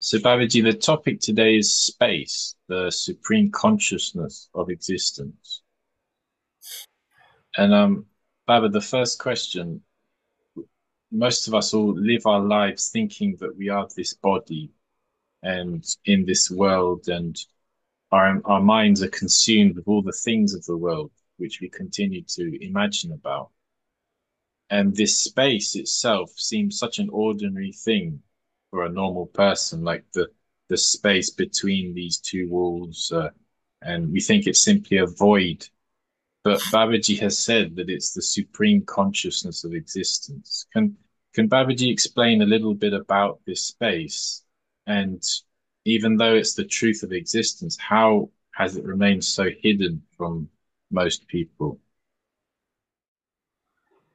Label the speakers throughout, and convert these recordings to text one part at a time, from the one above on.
Speaker 1: So, Babaji, the topic today is space, the supreme consciousness of existence. And Baba, the first question, most of us all live our lives thinking that we are this body and in this world, and our minds are consumed with all the things of the world which we continue to imagine about. And this space itself seems such an ordinary thing for a normal person, like the space between these two walls, and we think it's simply a void. But Babaji has said that it's the supreme consciousness of existence. Can Babaji explain a little bit about this space? And even though it's the truth of existence, how has it remained so hidden from most people?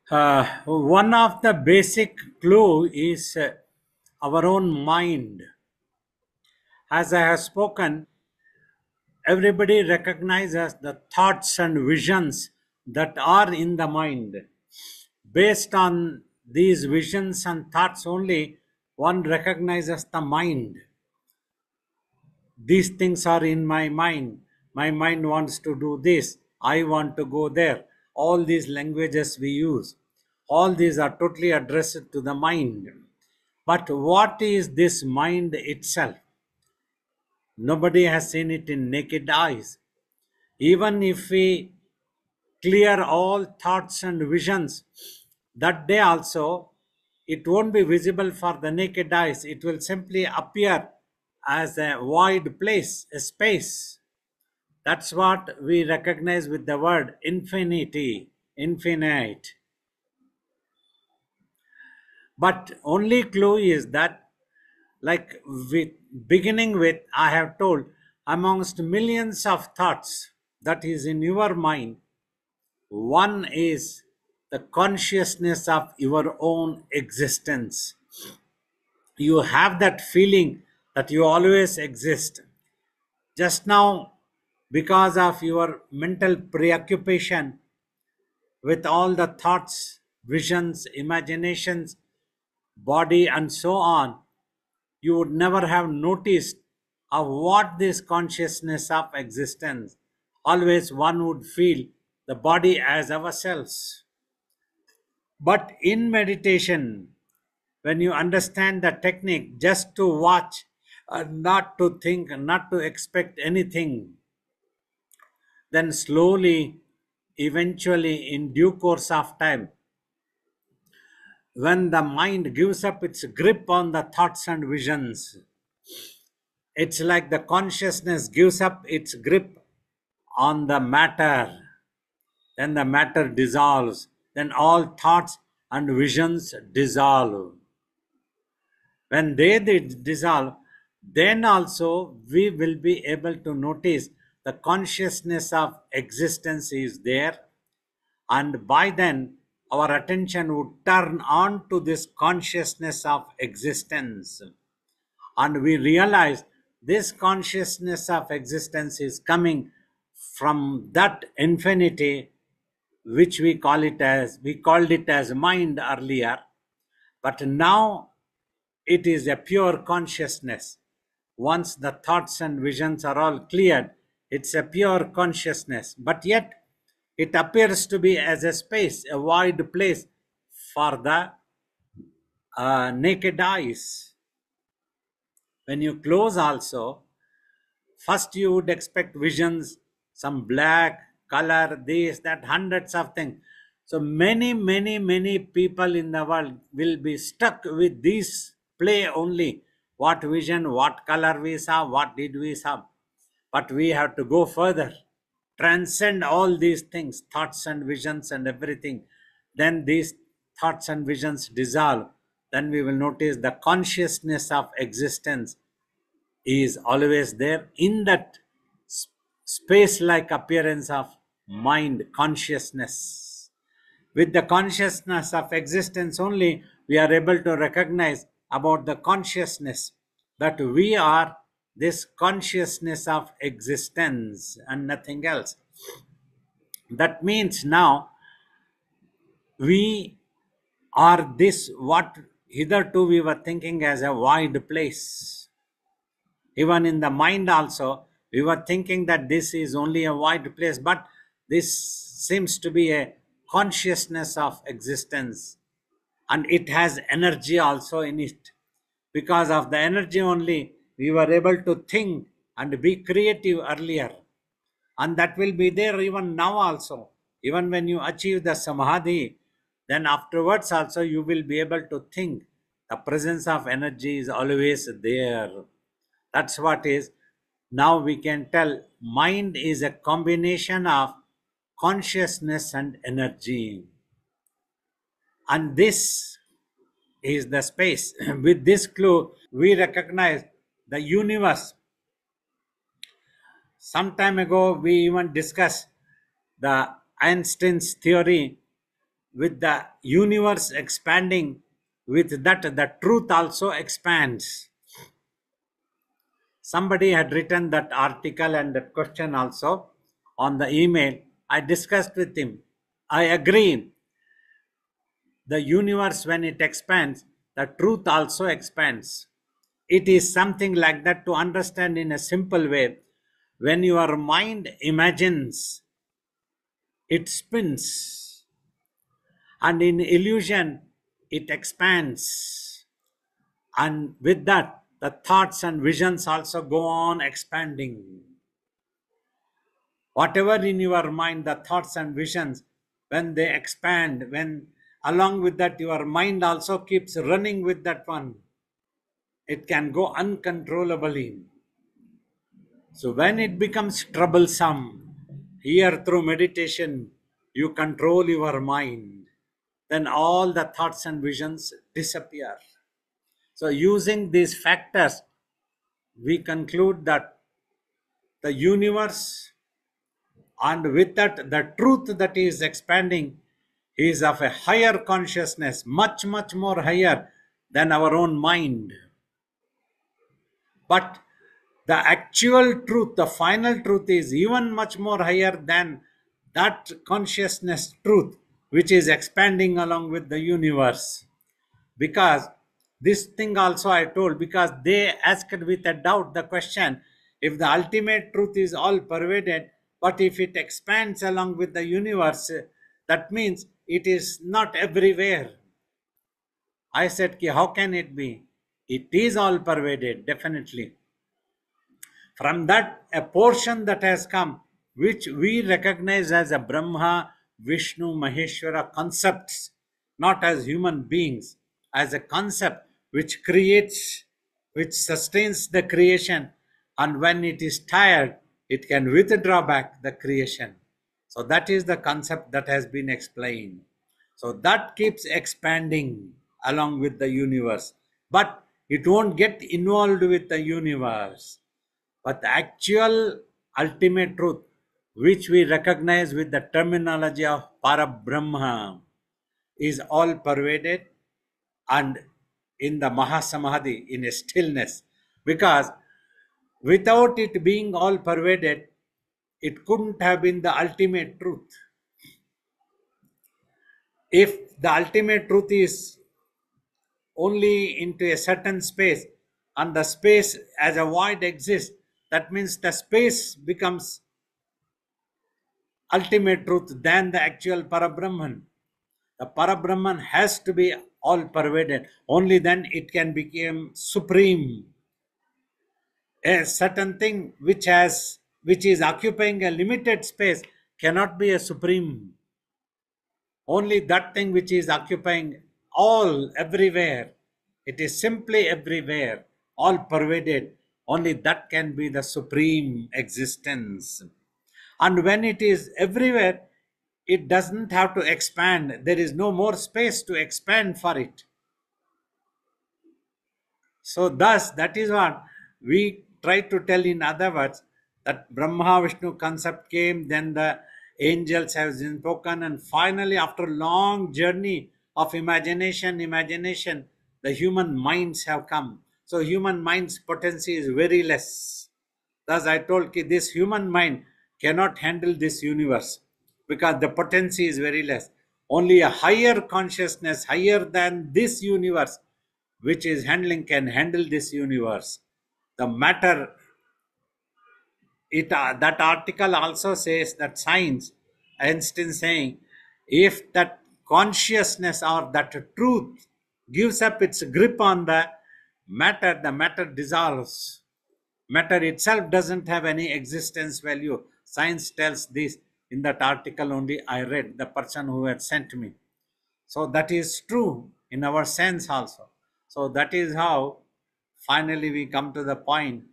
Speaker 2: One of the basic clue is our own mind. As I have spoken, everybody recognizes the thoughts and visions that are in the mind. Based on these visions and thoughts only, one recognizes the mind. These things are in my mind. My mind wants to do this. I want to go there. All these languages we use, all these are totally addressed to the mind. But what is this mind itself? Nobody has seen it in naked eyes. Even if we clear all thoughts and visions, that day also, it won't be visible for the naked eyes. It will simply appear as a void place, a space. That's what we recognize with the word infinity, infinite. But only clue is that, like with beginning with, I have told, amongst millions of thoughts that is in your mind, one is the consciousness of your own existence. You have that feeling that you always exist. Just now, because of your mental preoccupation with all the thoughts, visions, imaginations, body, and so on, you would never have noticed of what this consciousness of existence. Always one would feel the body as ourselves. But in meditation, when you understand the technique just to watch and not to think, not to expect anything, then slowly, eventually, in due course of time, when the mind gives up its grip on the thoughts and visions, it's like the consciousness gives up its grip on the matter. Then the matter dissolves. Then all thoughts and visions dissolve. When they dissolve, then also we will be able to notice the consciousness of existence is there, and by then our attention would turn on to this consciousness of existence, and we realize this consciousness of existence is coming from that infinity which we called it as mind earlier, but now it is a pure consciousness. Once the thoughts and visions are all cleared, it's a pure consciousness, but yet it appears to be as a space, a wide place for the naked eyes. When you close also, first you would expect visions, some black color, this, that, hundreds of things. So many people in the world will be stuck with this play only. What vision, what color we saw, what did we saw. But we have to go further, transcend all these things, thoughts and visions and everything. Then these thoughts and visions dissolve. Then we will notice the consciousness of existence is always there in that space like appearance of mind consciousness. With the consciousness of existence only, we are able to recognize about the consciousness that we are this consciousness of existence and nothing else. That means now we are this what hitherto we were thinking as a wide place. Even in the mind also, we were thinking that this is only a void place, but this seems to be a consciousness of existence, and it has energy also in it. Because of the energy only, we were able to think and be creative earlier, and that will be there even now also. Even when you achieve the samadhi, then afterwards also you will be able to think. The presence of energy is always there. That's what is. Now we can tell mind is a combination of consciousness and energy, and this is the space. With this clue we recognize the universe. Some time ago we even discussed the Einstein's theory. With the universe expanding, with that the truth also expands. Somebody had written that article and that question also on the email. I discussed with him. I agree. The universe, when it expands, the truth also expands. It is something like that to understand in a simple way. When your mind imagines, it spins, and in illusion, it expands. And with that, the thoughts and visions also go on expanding. Whatever in your mind, the thoughts and visions, when they expand, when along with that your mind also keeps running with that one, it can go uncontrollably. So when it becomes troublesome, here through meditation, you control your mind, then all the thoughts and visions disappear. So using these factors, we conclude that the universe, and with that the truth that is expanding, is of a higher consciousness, much more higher than our own mind. But the actual truth, the final truth, is even much more higher than that consciousness truth which is expanding along with the universe. Because this thing also I told, because they asked with a doubt the question, if the ultimate truth is all pervaded, but if it expands along with the universe, that means it is not everywhere. I said, how can it be? It is all pervaded, definitely. From that, a portion that has come, which we recognize as a Brahma, Vishnu, Maheshwara concepts, not as human beings, as a concept which creates, which sustains the creation, and when it is tired, it can withdraw back the creation. So that is the concept that has been explained. So that keeps expanding along with the universe, but it won't get involved with the universe. But the actual ultimate truth, which we recognize with the terminology of Parabrahma, is all pervaded and in the Mahasamadhi, in a stillness. Because without it being all pervaded, it couldn't have been the ultimate truth. If the ultimate truth is only into a certain space, and the space as a void exists, that means the space becomes ultimate truth than the actual Parabrahman. The Parabrahman has to be all pervaded. Only then it can become supreme. A certain thing which is occupying a limited space cannot be a supreme. Only that thing which is occupying all everywhere, it is simply everywhere, all pervaded. Only that can be the supreme existence. And when it is everywhere, it doesn't have to expand. There is no more space to expand for it. So thus, that is what we try to tell in other words, that Brahma Vishnu concept came, then the angels have spoken, and finally, after a long journey of imagination, the human minds have come. So human mind's potency is very less. Thus I told that this human mind cannot handle this universe because the potency is very less. Only a higher consciousness, higher than this universe, which is handling, can handle this universe. The matter, that article also says that science, Einstein saying, if that consciousness or that truth gives up its grip on the matter dissolves. Matter itself doesn't have any existence value. Science tells this in that article only I read, the person who had sent me. So that is true in our sense also. So that is how finally we come to the point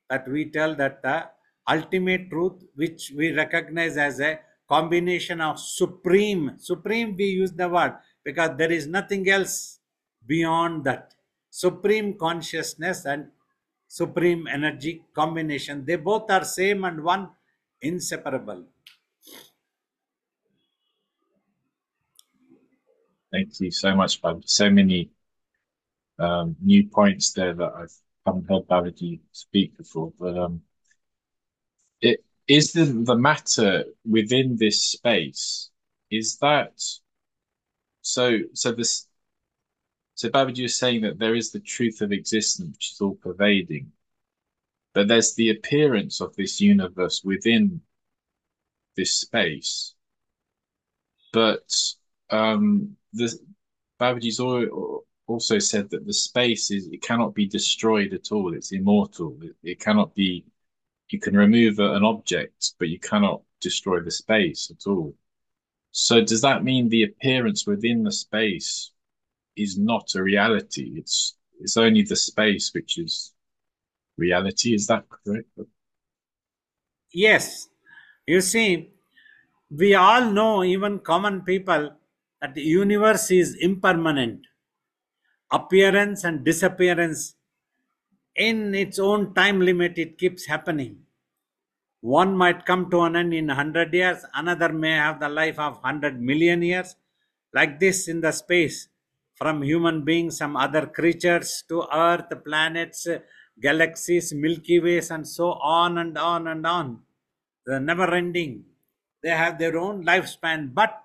Speaker 2: that we tell that the ultimate truth, which we recognize as a combination of supreme we use the word because there is nothing else beyond that. Supreme consciousness and supreme energy combination, they both are same and one, inseparable.
Speaker 1: Thank you so much, Bob. So many new points there that I haven't heard Babaji speak before. But it is the matter within this space. Is that so? So Babaji is saying that there is the truth of existence, which is all pervading, but there's the appearance of this universe within this space. But the Babaji's also said that the space it cannot be destroyed at all. It's immortal. It cannot be. You can remove an object, but you cannot destroy the space at all. So does that mean the appearance within the space is not a reality? It's only the space which is reality. Is that correct?
Speaker 2: Yes, you see, we all know, even common people, that the universe is impermanent. Appearance and disappearance in its own time limit, it keeps happening. One might come to an end in 100 years, another may have the life of 100 million years. Like this in the space, from human beings, some other creatures to Earth, planets, galaxies, Milky Ways, and so on and on and on. They're never ending. They have their own lifespan, but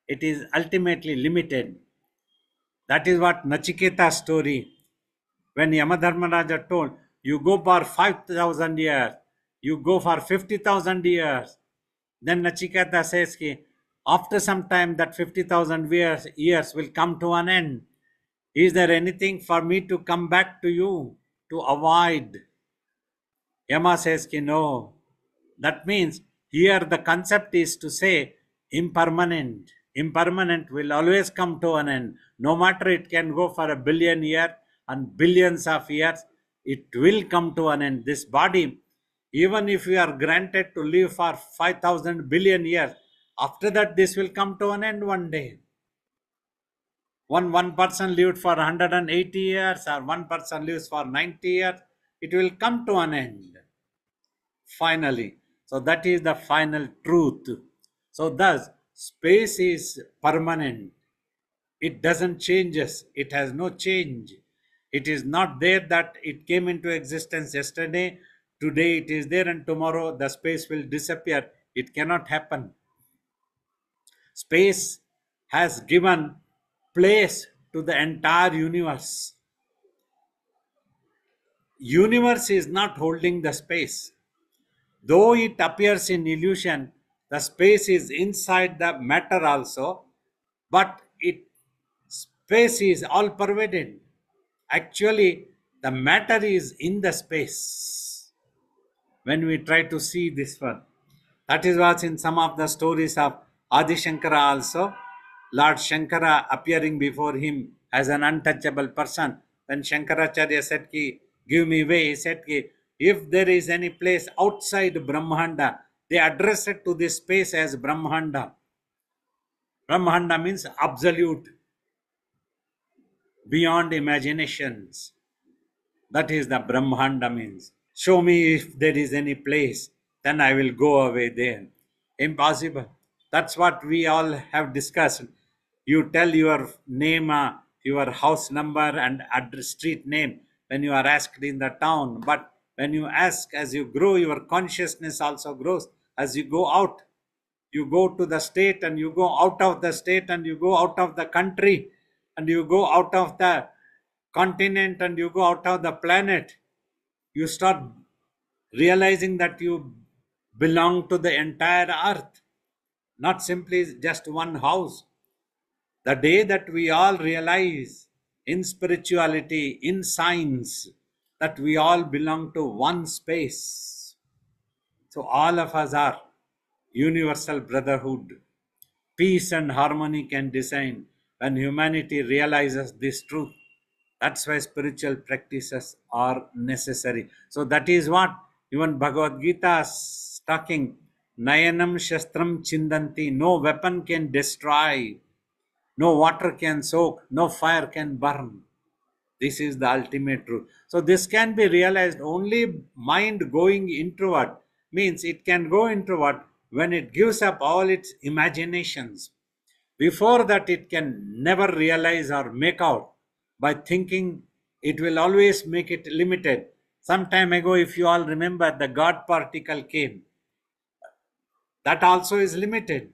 Speaker 2: it is ultimately limited. That is what Nachiketa's story, when Yamadharmaraja told, you go for 5,000 years, you go for 50,000 years. Then Nachiketa says, after some time that 50,000 years will come to an end. Is there anything for me to come back to you to avoid? Yama says, no. That means here the concept is to say impermanent. Impermanent will always come to an end. No matter it can go for a billion years and billions of years, it will come to an end. This body, even if we are granted to live for 5,000 billion years, after that this will come to an end one day. One person lived for 180 years or one person lives for 90 years, it will come to an end finally. So that is the final truth. So thus space is permanent. It doesn't changes. It has no change. It is not there that it came into existence yesterday, today it is there, and tomorrow the space will disappear. It cannot happen. Space has given place to the entire universe. Universe is not holding the space. Though it appears in illusion, the space is inside the matter also, but space is all pervaded. Actually, the matter is in the space. When we try to see this one, that is what's in some of the stories of Adi Shankara also. Lord Shankara appearing before him as an untouchable person. When Shankaracharya said, give me way, he said, if there is any place outside Brahmanda, they address it to this space as Brahmanda. Brahmanda means absolute, beyond imaginations. That is the Brahmanda means. Show me if there is any place, then I will go away there. Impossible. That's what we all have discussed. You tell your name, your house number and address, street name when you are asked in the town. But when you ask, as you grow, your consciousness also grows. As you go out, you go to the state and you go out of the state and you go out of the country and you go out of the continent and you go out of the planet. you start realizing that you belong to the entire earth, not simply just one house. The day that we all realize in spirituality, in science, that we all belong to one space. So all of us are universal brotherhood. Peace and harmony can design when humanity realizes this truth. That's why spiritual practices are necessary. So that is what even Bhagavad Gita is talking. Nayanam Shastram Chindanti. No weapon can destroy, no water can soak, no fire can burn. This is the ultimate truth. So this can be realized only mind going introvert, means it can go introvert when it gives up all its imaginations. Before that, it can never realize or make out. By thinking, it will always make it limited. Some time ago, if you all remember, the God particle came. That also is limited.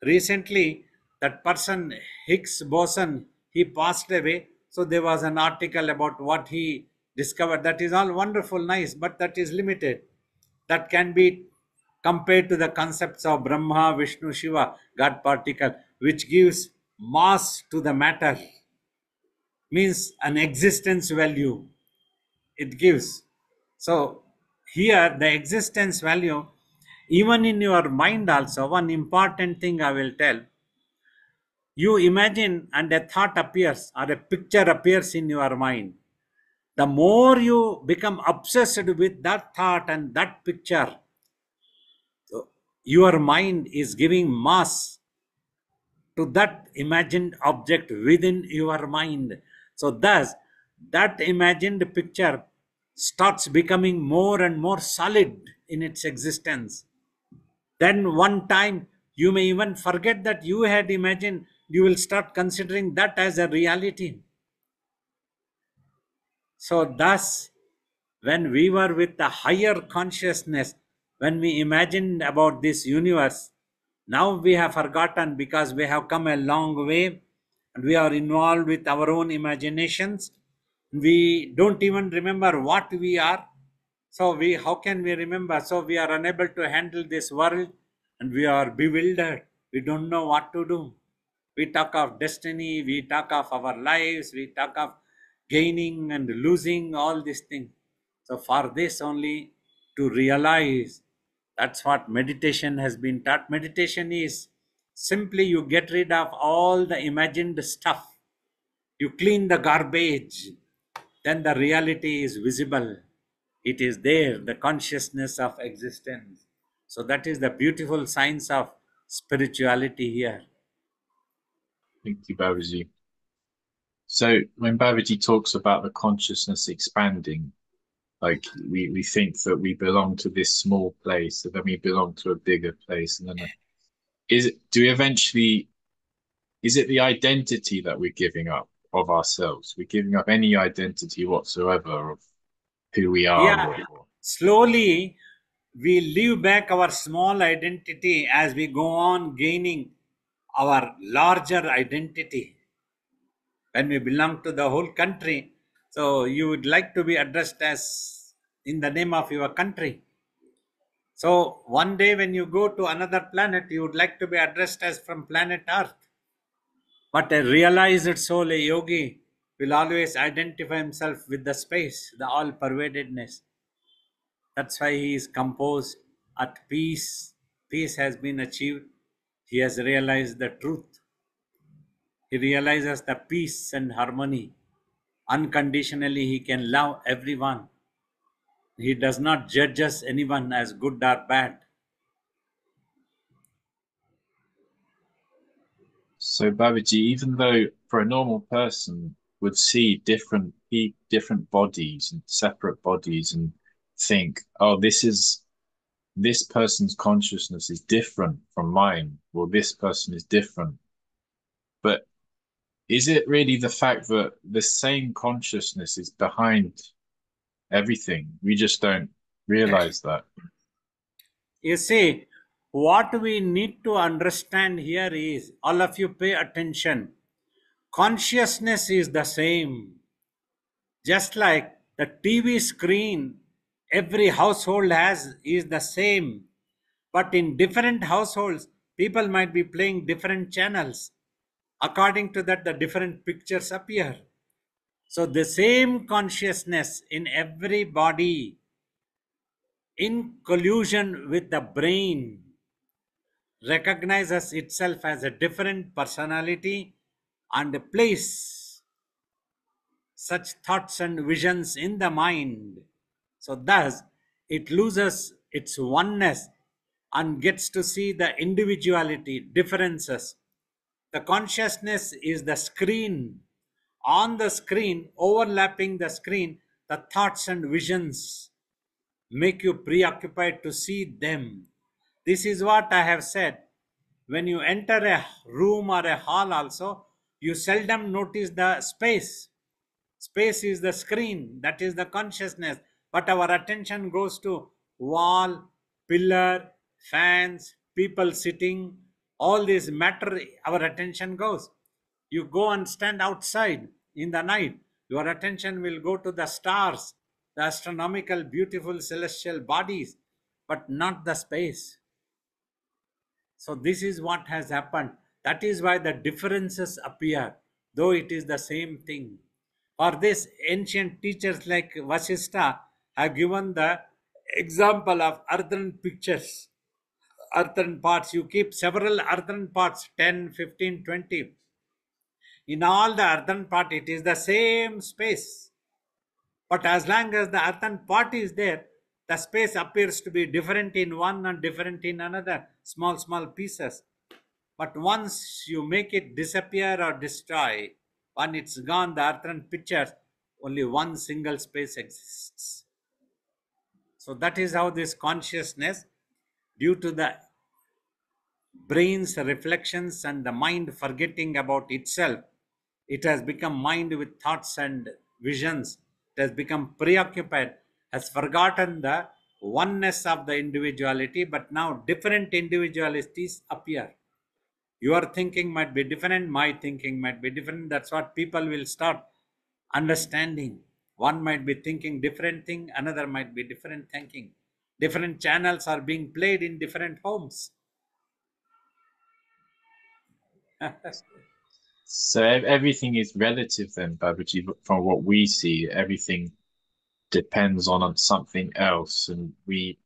Speaker 2: Recently, that person, Higgs boson, he passed away. So there was an article about what he discovered. That is all wonderful, nice, but that is limited. That can be compared to the concepts of Brahma, Vishnu, Shiva, God particle, which gives mass to the matter, means an existence value it gives. So here the existence value, even in your mind also, one important thing I will tell. You imagine and a thought appears or a picture appears in your mind. The more you become obsessed with that thought and that picture, your mind is giving mass to that imagined object within your mind. So, thus, that imagined picture starts becoming more and more solid in its existence. Then, one time, you may even forget that you had imagined, you will start considering that as a reality. So, thus, when we were with the higher consciousness, when we imagined about this universe, now we have forgotten because we have come a long way and we are involved with our own imaginations. We don't even remember what we are. So we how can we remember? So we are unable to handle this world and we are bewildered. We don't know what to do. We talk of destiny, we talk of our lives, we talk of gaining and losing, all these things. So, for this only to realize, that's what meditation has been taught. Meditation is simply you get rid of all the imagined stuff, you clean the garbage, then the reality is visible. It is there, the consciousness of existence. So, that is the beautiful science of spirituality here.
Speaker 1: Thank you, Babaji. So when Babaji talks about the consciousness expanding, like we think that we belong to this small place, and then we belong to a bigger place, and then is it the identity that we're giving up of ourselves? We're giving up any identity whatsoever of who we are,
Speaker 2: Yeah, slowly we leave back our small identity as we go on gaining our larger identity. When we belong to the whole country, so you would like to be addressed as in the name of your country. So one day when you go to another planet, you would like to be addressed as from planet Earth. But a realized soul, a yogi, will always identify himself with the space, the all pervadedness. That's why he is composed at peace. Peace has been achieved. He has realized the truth. He realizes the peace and harmony. Unconditionally, he can love everyone. He does not judge us anyone as good or bad.
Speaker 1: So Babaji, even though for a normal person would see different bodies and separate bodies and think, oh, this person's consciousness is different from mine, or this person is different. But is it really the fact that the same consciousness is behind everything? We just don't realize that.
Speaker 2: You see, what we need to understand here is all of you pay attention. Consciousness is the same. Just like the TV screen every household is the same, but in different households people might be playing different channels. According to that, the different pictures appear. So the same consciousness in every body, in collusion with the brain, recognizes itself as a different personality and place such thoughts and visions in the mind. So, thus, it loses its oneness and gets to see the individuality, differences. The consciousness is the screen. On the screen, overlapping the screen, the thoughts and visions make you preoccupied to see them. This is what I have said. When you enter a room or a hall, also, you seldom notice the space. Space is the screen, that is the consciousness, but our attention goes to wall, pillar, fans, people sitting, all these matter, our attention goes. You go and stand outside in the night, your attention will go to the stars, the astronomical, beautiful celestial bodies, but not the space. So, this is what has happened. That is why the differences appear, though it is the same thing. For this, ancient teachers like Vasistha have given the example of earthen pictures, earthen pots. You keep several earthen pots, 10, 15, 20. In all the earthen pot, it is the same space. But as long as the earthen pot is there, the space appears to be different in one and different in another, small, small pieces. But once you make it disappear or destroy, when it's gone, the earthen pictures, only one single space exists. So that is how this consciousness, due to the brain's reflections and the mind forgetting about itself, it has become mind with thoughts and visions. It has become preoccupied, has forgotten the oneness of the individuality, but now different individualities appear. Your thinking might be different, my thinking might be different. That's what people will start understanding. One might be thinking different thing, another might be different thinking. Different channels are being played in different homes.
Speaker 1: So everything is relative then, Babaji. From what we see, everything depends on something else, and we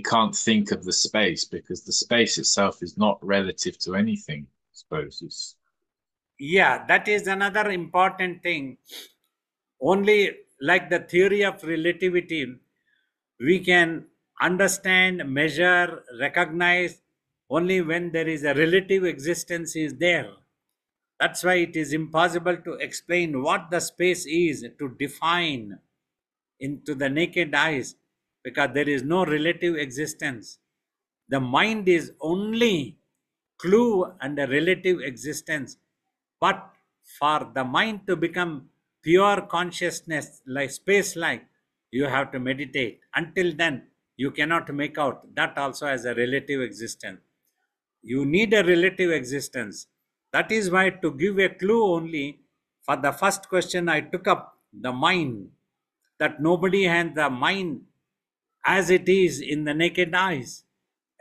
Speaker 1: can't think of the space because the space itself is not relative to anything. I suppose it's
Speaker 2: Yeah, that is another important thing. Only like the theory of relativity, we can understand, measure, recognize only when there is a relative existence is there. That's why it is impossible to explain what the space is, to define into the naked eyes, because there is no relative existence. The mind is only clue and a relative existence. But for the mind to become pure consciousness, like space like, you have to meditate. Until then, you cannot make out that also as a relative existence. You need a relative existence. That is why, to give a clue only, for the first question, I took up the mind, that nobody has the mind as it is in the naked eyes.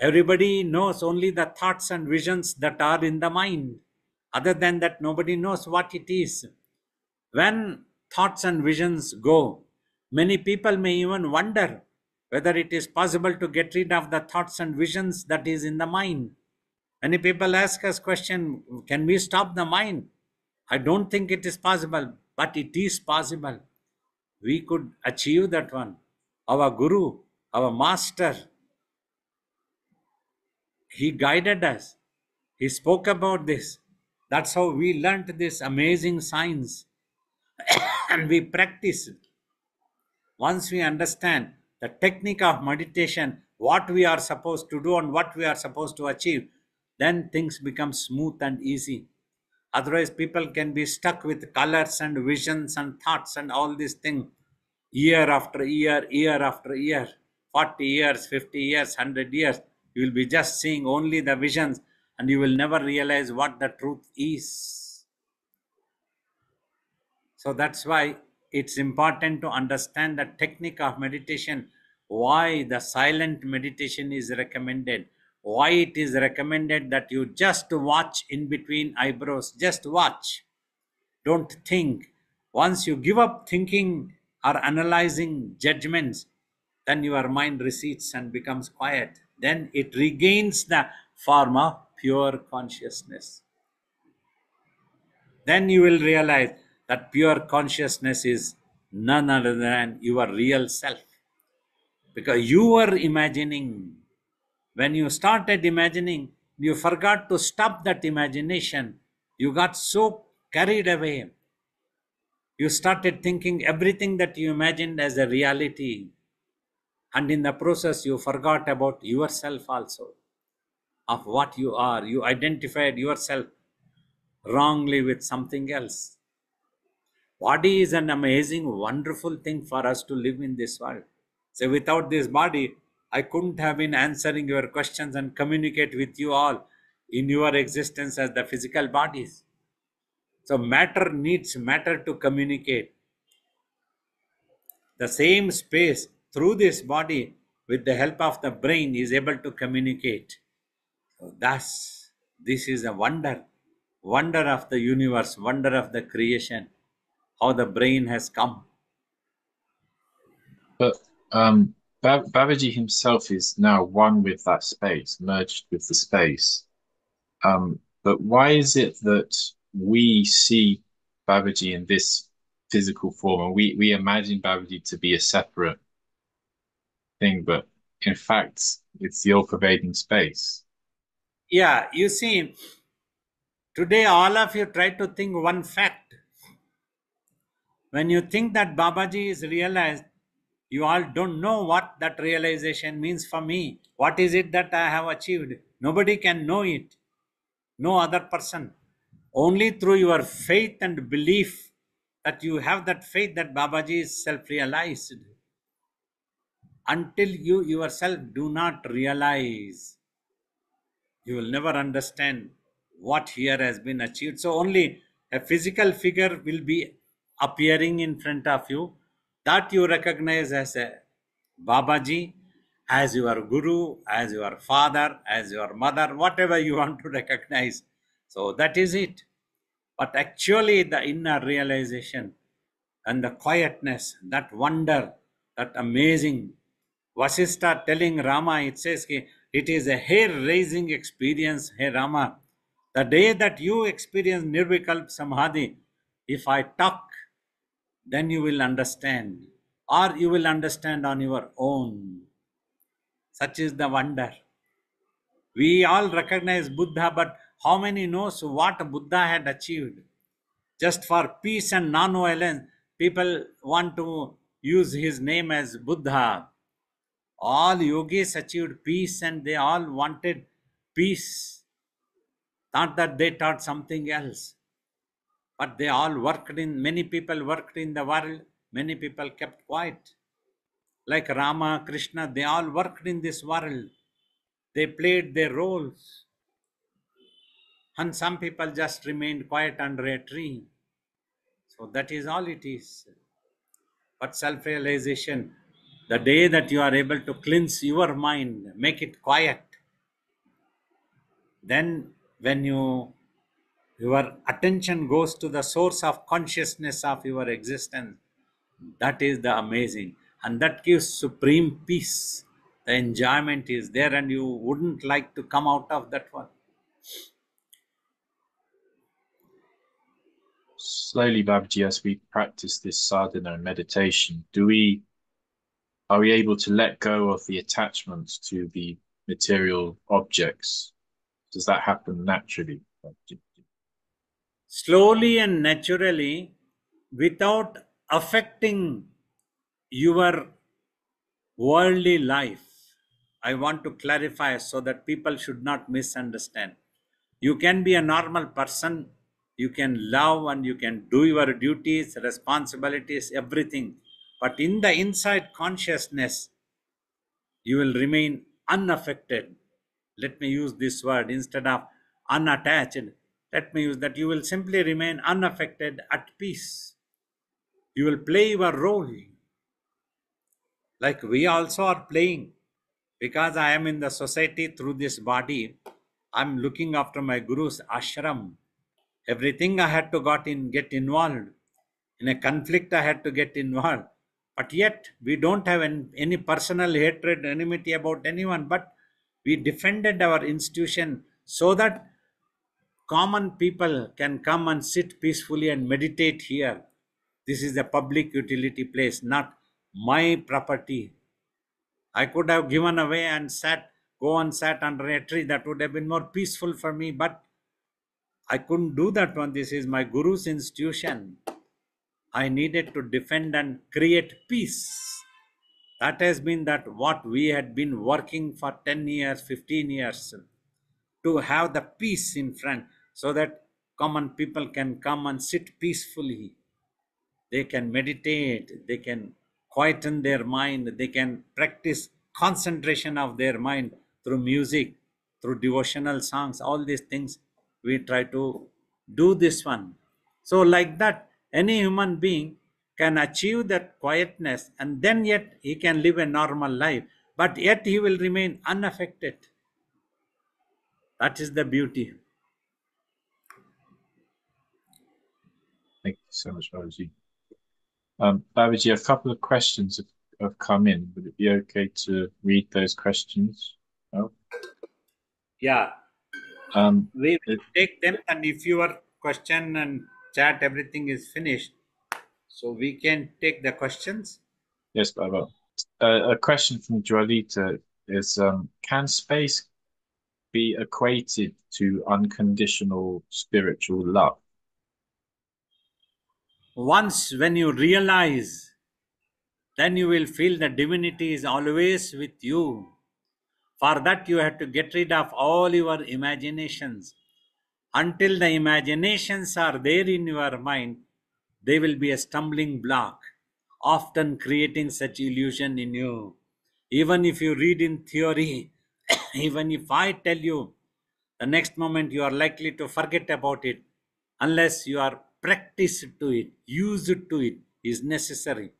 Speaker 2: Everybody knows only the thoughts and visions that are in the mind. Other than that, nobody knows what it is. When thoughts and visions go, many people may even wonder whether it is possible to get rid of the thoughts and visions that is in the mind. Many people ask us question, can we stop the mind? I don't think it is possible, but it is possible. We could achieve that one. Our guru, our master, he guided us. He spoke about this. That's how we learnt this amazing science. And we practice. Once we understand the technique of meditation, what we are supposed to do and what we are supposed to achieve, then things become smooth and easy. Otherwise, people can be stuck with colors and visions and thoughts and all these things year after year, year after year, 40 years, 50 years, 100 years. You will be just seeing only the visions and you will never realize what the truth is. So that's why it's important to understand the technique of meditation, why the silent meditation is recommended, why it is recommended that you just watch in between eyebrows, just watch, don't think. Once you give up thinking or analyzing judgments, then your mind recedes and becomes quiet. Then it regains the form of pure consciousness. Then you will realize that pure consciousness is none other than your real self. Because you were imagining. When you started imagining, you forgot to stop that imagination. You got so carried away. You started thinking everything that you imagined as a reality. And in the process, you forgot about yourself also, of what you are. You identified yourself wrongly with something else. Body is an amazing, wonderful thing for us to live in this world. So without this body, I couldn't have been answering your questions and communicate with you all in your existence as the physical bodies. So matter needs matter to communicate. The same space through this body with the help of the brain is able to communicate. So thus, this is a wonder, wonder of the universe, wonder of the creation, how the brain has come.
Speaker 1: But Babaji himself is now one with that space, merged with the space. But why is it that we see Babaji in this physical form and we imagine Babaji to be a separate thing, but in fact, it's the all-pervading space?
Speaker 2: Yeah, you see, today all of you try to think one fact. When you think that Babaji is realized, you all don't know what that realization means for me. What is it that I have achieved? Nobody can know it. No other person. Only through your faith and belief that you have that faith that Babaji is self realized. Until you yourself do not realize, you will never understand what here has been achieved. So only a physical figure will be appearing in front of you that you recognize as a Babaji, as your guru, as your father, as your mother, whatever you want to recognize. So that is it. But actually, the inner realization and the quietness, that wonder, that amazing. Vasistha telling Rama, it says, it is a hair-raising experience, hey Rama. The day that you experience Nirvikalp Samadhi, if I talk, then you will understand, or you will understand on your own. Such is the wonder. We all recognize Buddha, but how many knows what Buddha had achieved? Just for peace and non-violence, people want to use his name as Buddha. All yogis achieved peace and they all wanted peace. Not that they taught something else, but they all worked in, many people worked in the world, many people kept quiet. Like Rama, Krishna, they all worked in this world. They played their roles. And some people just remained quiet under a tree. So that is all it is. But self realization, the day that you are able to cleanse your mind, make it quiet, then when your attention goes to the source of consciousness of your existence, that is the amazing. And that gives supreme peace. The enjoyment is there, and you wouldn't like to come out of that one.
Speaker 1: Slowly, Babaji, as we practice this sadhana and meditation, are we able to let go of the attachments to the material objects? Does that happen naturally?
Speaker 2: Slowly and naturally, without affecting your worldly life. I want to clarify so that people should not misunderstand. You can be a normal person, you can love and you can do your duties, responsibilities, everything. But in the inside consciousness, you will remain unaffected. Let me use this word instead of unattached. Let me use that you will simply remain unaffected, at peace. You will play your role. Like we also are playing, because I am in the society through this body. I'm looking after my guru's ashram. Everything I had to get involved. In a conflict, I had to get involved. But yet, we don't have any personal hatred, enmity about anyone. But we defended our institution so that common people can come and sit peacefully and meditate here. This is a public utility place, not my property. I could have given away and go and sat under a tree. That would have been more peaceful for me. But I couldn't do that one. This is my guru's institution. I needed to defend and create peace. That has been that what we had been working for 10 years, 15 years, to have the peace in front, so that common people can come and sit peacefully. They can meditate, they can quieten their mind, they can practice concentration of their mind through music, through devotional songs, all these things. We try to do this one. So, like that, any human being can achieve that quietness, and then yet he can live a normal life, but yet he will remain unaffected. That is the beauty.
Speaker 1: Thank you so much, Babaji. Babaji, a couple of questions have come in. Would it be okay to read those questions? No?
Speaker 2: Yeah, we will
Speaker 1: It,
Speaker 2: take them, and if your question and chat everything is finished, so we can take the questions.
Speaker 1: yes, Baba. A question from Joalita is, can space be equated to unconditional spiritual love?
Speaker 2: Once when you realize, then you will feel the divinity is always with you. For that you have to get rid of all your imaginations. Until the imaginations are there in your mind, they will be a stumbling block, often creating such illusion in you. Even if you read in theory, even if I tell you, the next moment you are likely to forget about it, unless you are practiced to it, used to it, is necessary.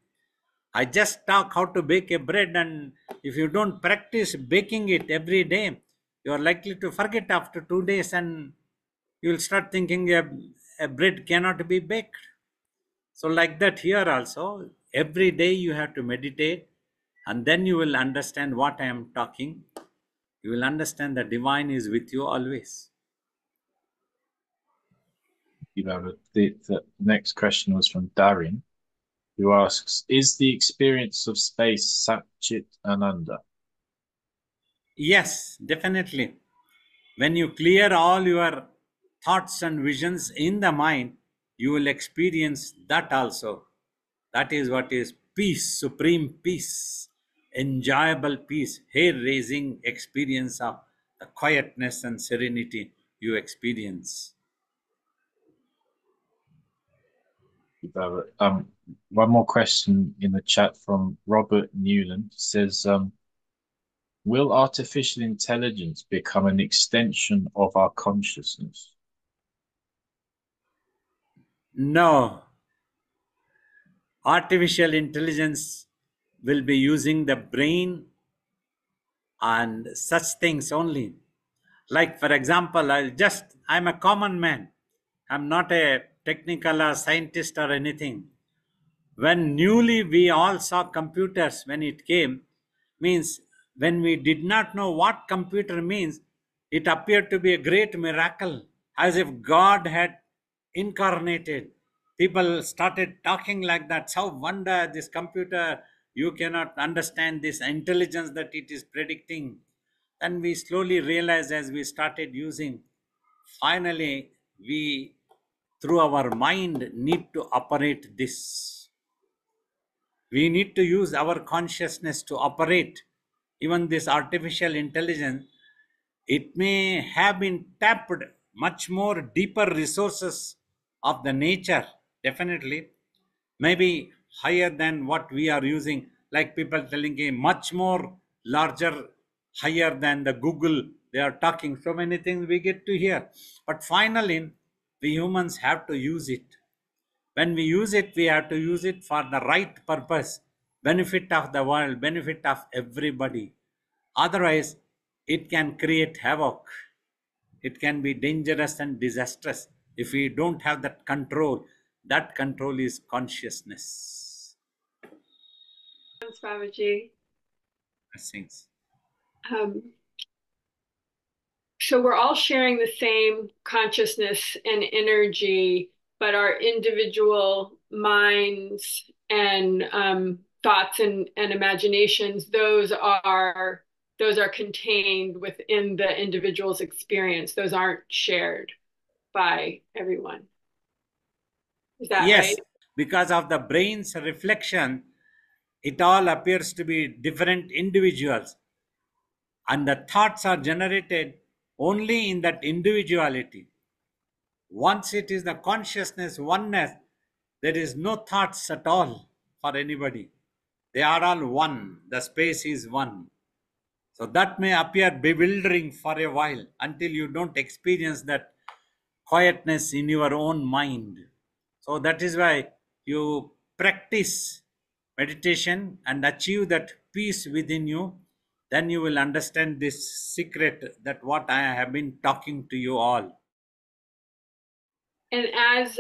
Speaker 2: I just talk how to bake a bread, and if you don't practice baking it every day, you are likely to forget after 2 days, and you will start thinking a bread cannot be baked. So, like that, here also, every day you have to meditate, and then you will understand what I am talking. You will understand the divine is with you always.
Speaker 1: You know, the next question was from Darin, who asks, is the experience of space Sat Chit Ananda?
Speaker 2: Yes, definitely. When you clear all your thoughts and visions in the mind, you will experience that also. That is what is peace, supreme peace, enjoyable peace, hair raising experience of the quietness and serenity you experience.
Speaker 1: One more question in the chat from Robert Newland says, will artificial intelligence become an extension of our consciousness?
Speaker 2: No, artificial intelligence will be using the brain and such things only. Like, for example, I'm a common man. I'm not a technical or scientist or anything. When newly we all saw computers when it came, means when we did not know what computer means, it appeared to be a great miracle, as if God had incarnated. People started talking like that. So wonder this computer, you cannot understand this intelligence that it is predicting. Then we slowly realized as we started using, finally we through our mind need to operate this. We need to use our consciousness to operate even this artificial intelligence. It may have been tapped much more deeper resources of the nature, definitely, maybe higher than what we are using, like people telling a much more larger, higher than the Google. They are talking so many things we get to hear, but finally we humans have to use it. When we use it, we have to use it for the right purpose, benefit of the world, benefit of everybody. Otherwise, it can create havoc. It can be dangerous and disastrous if we don't have that control. That control is consciousness.
Speaker 3: Thanks, Babaji.
Speaker 2: Blessings.
Speaker 3: So we're all sharing the same consciousness and energy, but our individual minds and thoughts and imaginations, those are contained within the individual's experience. Those aren't shared by everyone. Is that
Speaker 2: Yes,
Speaker 3: right?
Speaker 2: because of the brain's reflection, it all appears to be different individuals, and the thoughts are generated only in that individuality. Once it is the consciousness oneness, there is no thoughts at all for anybody. They are all one. The space is one. So that may appear bewildering for a while until you don't experience that quietness in your own mind. So that is why you practice meditation and achieve that peace within you. Then you will understand this secret that what I have been talking to you all.
Speaker 3: And as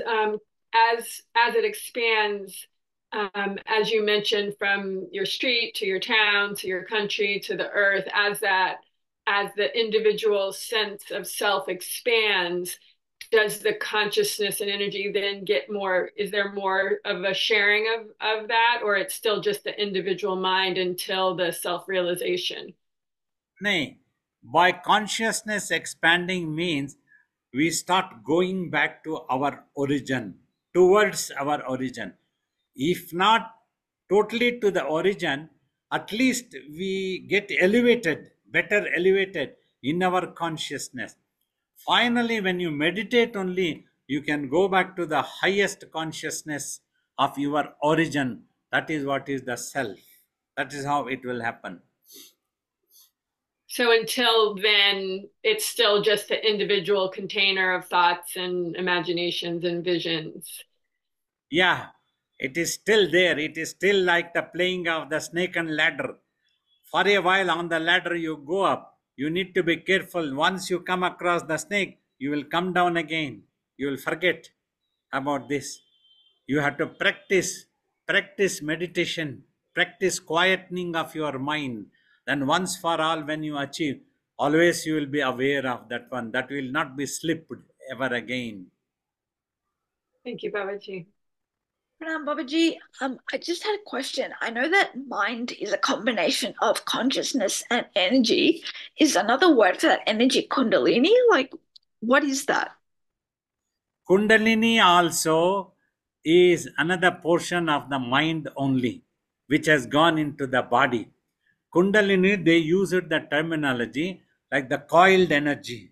Speaker 3: it expands, as you mentioned, from your street to your town to your country to the earth, as the individual sense of self expands, does the consciousness and energy then get more? Is there more of a sharing of that, or it's still just the individual mind until the self realization?
Speaker 2: Nay, by consciousness expanding means we start going back to our origin, towards our origin. If not totally to the origin, at least we get elevated, better elevated in our consciousness. Finally, when you meditate only, you can go back to the highest consciousness of your origin. That is what is the self. That is how it will happen.
Speaker 3: So until then, it's still just the individual container of thoughts and imaginations and visions.
Speaker 2: Yeah, it is still there. It is still like the playing of the snake and ladder. For a while on the ladder, you go up. You need to be careful. Once you come across the snake, you will come down again. You will forget about this. You have to practice meditation, practice quietening of your mind. Then once for all, when you achieve, always you will be aware of that one. That will not be slipped ever again.
Speaker 3: Thank you, Babaji.
Speaker 4: Babaji, I just had a question. I know that mind is a combination of consciousness and energy. Is another word for that energy Kundalini? Like, what is that?
Speaker 2: Kundalini also is another portion of the mind only, which has gone into the body. Kundalini, they used the terminology like the coiled energy.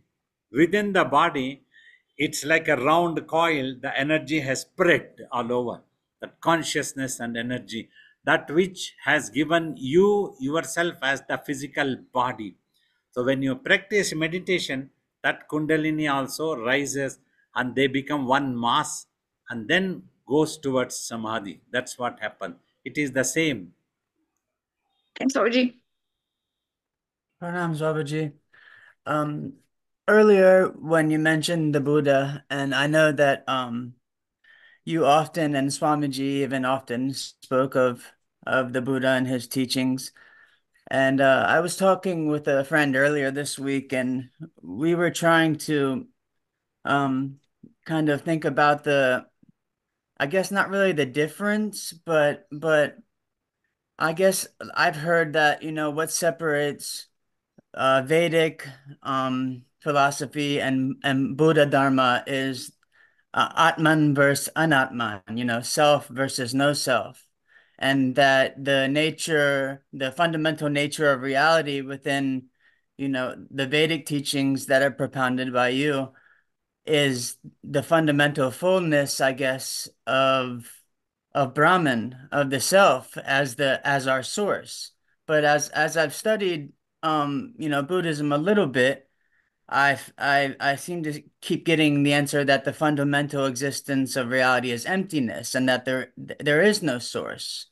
Speaker 2: Within the body, it's like a round coil, the energy has spread all over. That consciousness and energy, that which has given you yourself as the physical body. So when you practice meditation, that Kundalini also rises and they become one mass and then goes towards Samadhi. That's what happened. It is the same.
Speaker 4: Thanks, Babaji.
Speaker 5: Pranam Babaji. Earlier when you mentioned the Buddha, and I know that you often and Swamiji even often spoke of the Buddha and his teachings. And I was talking with a friend earlier this week, and we were trying to kind of think about I guess not really the difference, but I guess I've heard that, what separates Vedic philosophy and Buddha Dharma is Atman versus Anatman, self versus no self. And that the fundamental nature of reality within, the Vedic teachings that are propounded by you is the fundamental fullness, I guess, of Brahman, of the self as our source. But as I've studied Buddhism a little bit, I seem to keep getting the answer that the fundamental existence of reality is emptiness and that there is no source.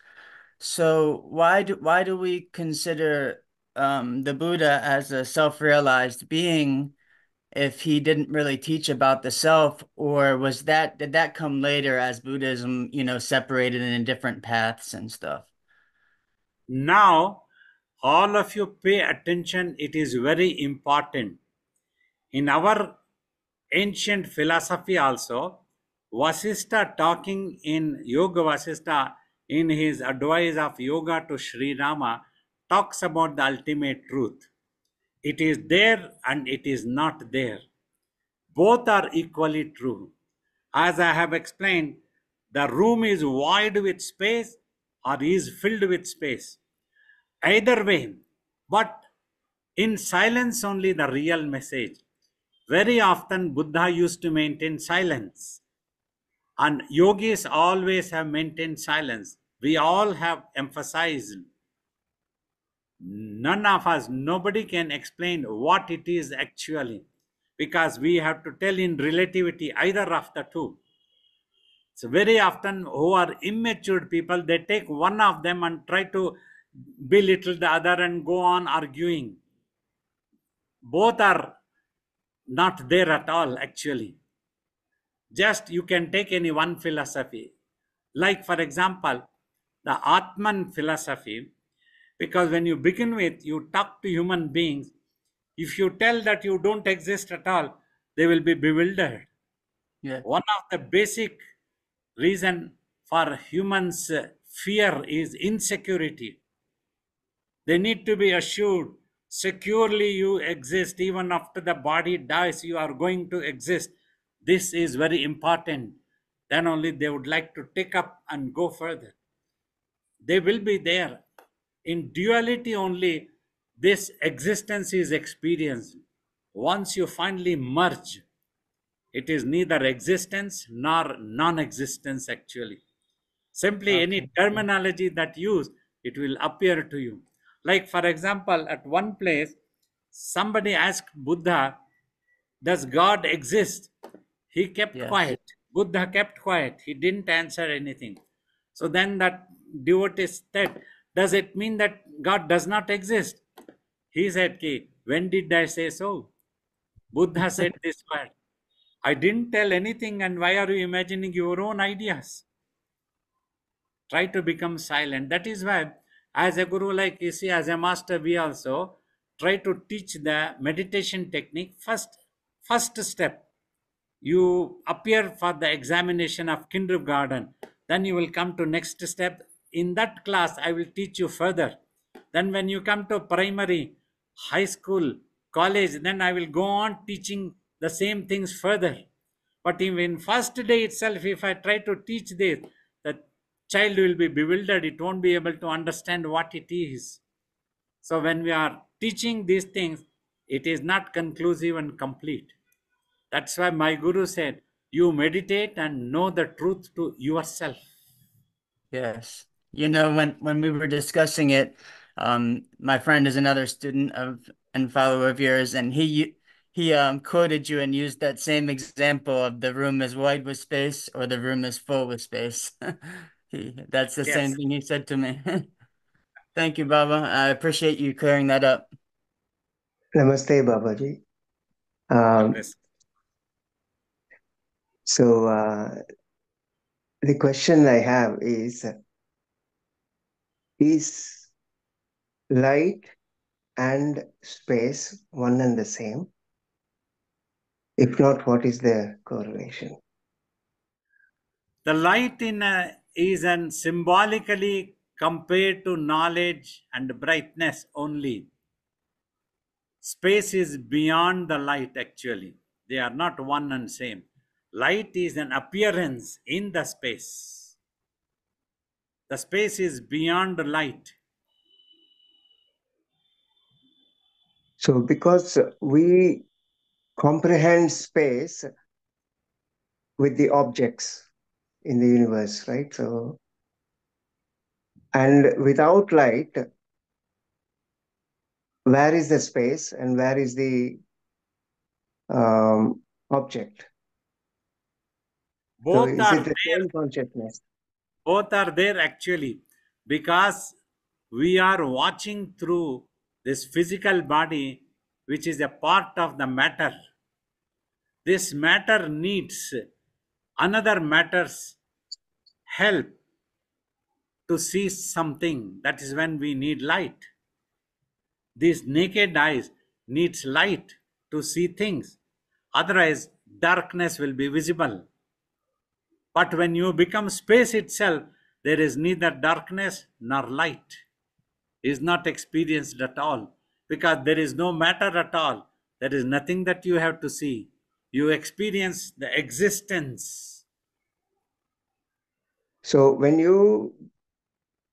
Speaker 5: So why do we consider the Buddha as a self-realized being if he didn't really teach about the self, or did that come later as Buddhism, separated in different paths and stuff?
Speaker 2: Now, all of you pay attention, it is very important. In our ancient philosophy also, Vasistha talking in Yoga Vasistha in his advice of yoga to Sri Rama talks about the ultimate truth. It is there and it is not there. Both are equally true. As I have explained, the room is void with space or is filled with space. Either way, but in silence only the real message. Very often Buddha used to maintain silence, and yogis always have maintained silence. We all have emphasized. None of us, nobody can explain what it is actually, because we have to tell in relativity either of the two. So very often who are immature people, they take one of them and try to belittle the other and go on arguing. Both are not there at all actually. Just you can take any one philosophy. Like for example, the Atman philosophy, because when you begin with, you talk to human beings, if you tell that you don't exist at all, they will be bewildered.
Speaker 5: Yeah.
Speaker 2: One of the basic reason for humans fear is insecurity. They need to be assured securely you exist. Even after the body dies, you are going to exist. This is very important. Then only they would like to take up and go further. They will be there. In duality only, this existence is experienced. Once you finally merge, it is neither existence nor non-existence actually. Simply any
Speaker 5: Okay.
Speaker 2: terminology that use, it will appear to you. Like for example, at one place, somebody asked Buddha, does God exist? He kept
Speaker 5: Yes.
Speaker 2: quiet. Buddha kept quiet. He didn't answer anything. So then that devotee said, does it mean that God does not exist? He said, "Ki, when did I say so? Buddha said this word. I didn't tell anything, and why are you imagining your own ideas? Try to become silent. That is why, as a guru, like you see, as a master, we also try to teach the meditation technique. First step, you appear for the examination of kindergarten, then you will come to next step. In that class I will teach you further. Then when you come to primary, high school, college, then I will go on teaching the same things further. But even first day itself, if I try to teach this, the child will be bewildered. It won't be able to understand what it is. So when we are teaching these things, it is not conclusive and complete. That's why my guru said, you meditate and know the truth to yourself.
Speaker 5: Yes. When we were discussing it, my friend is another student of and follower of yours, and he quoted you and used that same example of the room is wide with space or the room is full with space. That's the same
Speaker 2: Yes.
Speaker 5: thing he said to me. Thank you, Baba. I appreciate you clearing that up.
Speaker 6: Namaste, Babaji.
Speaker 2: God bless.
Speaker 6: So the question I have is light and space one and the same? If not, what is the correlation?
Speaker 2: The light is an symbolically compared to knowledge and brightness only. Space is beyond the light actually. They are not one and same. Light is an appearance in the space. The space is beyond the light.
Speaker 6: So because we comprehend space with the objects in the universe, right? So, and without light, where is the space and where is the object. So
Speaker 2: Both
Speaker 6: is
Speaker 2: are
Speaker 6: it the
Speaker 2: there.
Speaker 6: same consciousness?
Speaker 2: Both are there actually, because we are watching through this physical body, which is a part of the matter. This matter needs another matter's help to see something. That is when we need light. These naked eyes needs light to see things. Otherwise, darkness will be visible. But when you become space itself, there is neither darkness nor light. Is not experienced at all, because there is no matter at all. There is nothing that you have to see. You experience the existence.
Speaker 6: So when you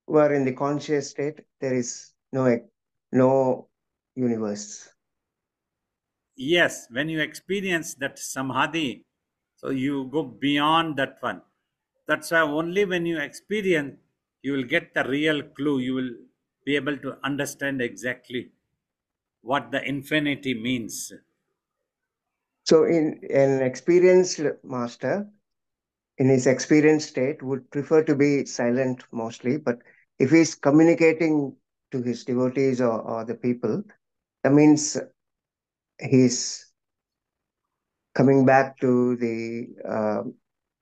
Speaker 6: were in the conscious state, there is no universe.
Speaker 2: Yes, when you experience that samadhi, so you go beyond that one. That's why only when you experience, you will get the real clue. You will be able to understand exactly what the infinity means.
Speaker 6: So in an experienced master, in his experienced state, would prefer to be silent mostly, but if he's communicating to his devotees or the people, that means he's coming back to the